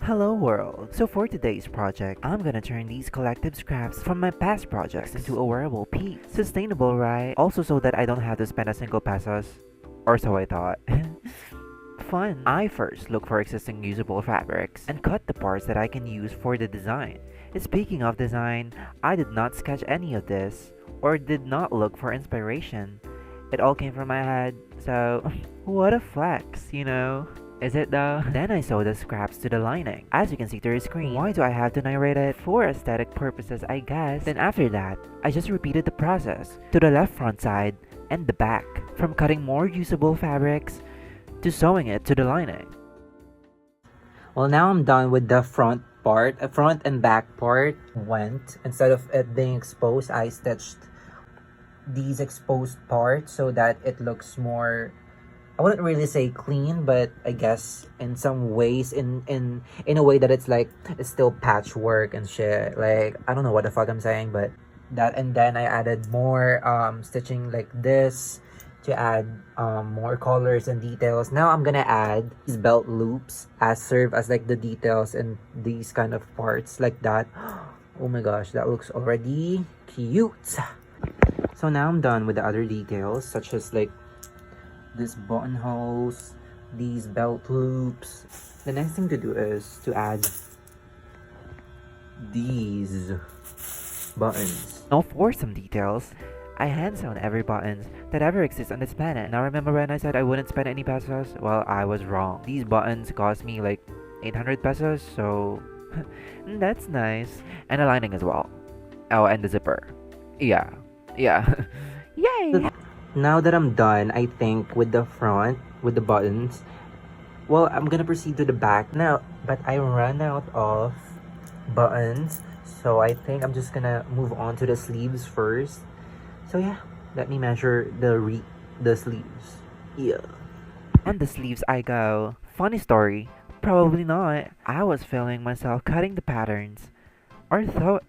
Hello world! So for today's project, I'm gonna turn these collective scraps from my past projects into a wearable piece. Sustainable, right? Also so that I don't have to spend a single pesos. Or so I thought. Fun! I first look for existing usable fabrics and cut the parts that I can use for the design. And speaking of design, I did not sketch any of this, or did not look for inspiration. It all came from my head, so what a flex, you know? Is it though? Then I sewed the scraps to the lining. As you can see through your screen, why do I have to narrate it? For aesthetic purposes, I guess. Then after that, I just repeated the process to the left front side and the back. From cutting more usable fabrics to sewing it to the lining. Well, now I'm done with the front part. Front and back part went. Instead of it being exposed, I stitched these exposed parts so that it looks more, I wouldn't really say clean, but I guess in some ways, in a way that it's like it's still patchwork and shit. Like, I don't know what the fuck I'm saying, but that. And then I added more stitching like this to add more colors and details. Now I'm gonna add these belt loops as serve as like the details and these kind of parts like that. Oh my gosh, that looks already cute. So now I'm done with the other details, such as like this buttonholes, these belt loops. The next thing to do is to add these buttons. Now for some details, I hand sewn every button that ever exists on this planet. Now remember when I said I wouldn't spend any pesos? Well, I was wrong. These buttons cost me like 800 pesos, so that's nice. And the lining as well. Oh, and the zipper. Yeah. Yay! Now that I'm done, I think with the front, with the buttons, well, I'm gonna proceed to the back now, but I ran out of buttons, so I think I'm just gonna move on to the sleeves first. So yeah, let me measure the sleeves. Yeah. On the sleeves I go. Funny story, probably not. I was filming myself cutting the patterns. Ortho?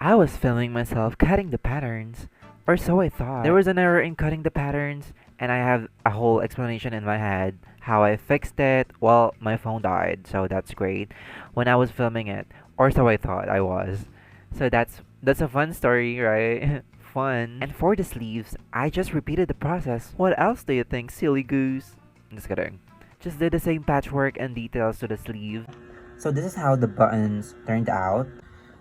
I was filming myself cutting the patterns, or so I thought. There was an error in cutting the patterns, and I have a whole explanation in my head. How I fixed it, well, my phone died, so that's great. When I was filming it, or so I thought I was. So that's a fun story, right? Fun. And for the sleeves, I just repeated the process. What else do you think, silly goose? Just kidding. Just did the same patchwork and details to the sleeve. So this is how the buttons turned out.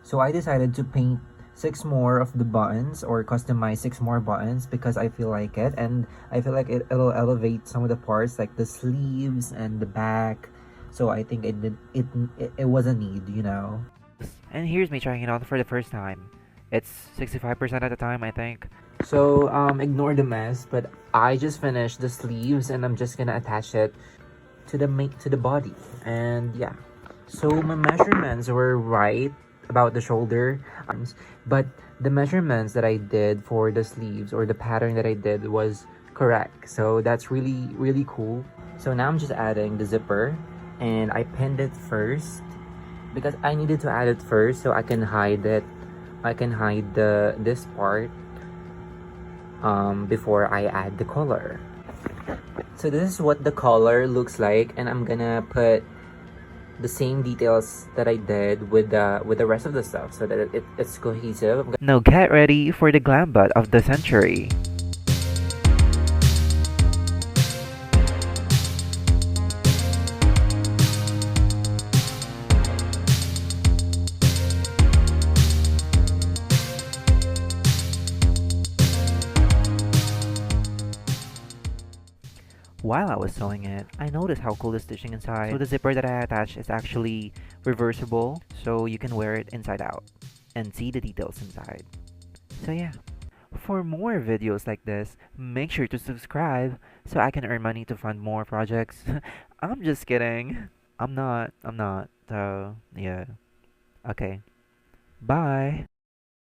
So I decided to paint 6 more of the buttons, or customize 6 more buttons, because I feel like it, and I feel like it'll elevate some of the parts like the sleeves and the back. So I think it was a need, you know. And here's me trying it out for the first time. It's 65% at the time, I think. So ignore the mess, but I just finished the sleeves and I'm just gonna attach it to the body. And yeah. So my measurements were right about the shoulder arms, but the measurements that I did for the sleeves, or the pattern that I did, was correct. So that's really cool. So now I'm just adding the zipper, and I pinned it first because I needed to add it first so I can hide it. I can hide this part before I add the color. So this is what the color looks like, and I'm gonna put the same details that I did with the rest of the stuff so that it's cohesive. Now get ready for the glam butt of the century. While I was sewing it, I noticed how cool the stitching inside. So the zipper that I attached is actually reversible, so you can wear it inside out and see the details inside. So yeah. For more videos like this, make sure to subscribe so I can earn money to fund more projects. I'm just kidding. I'm not. So yeah. Okay. Bye.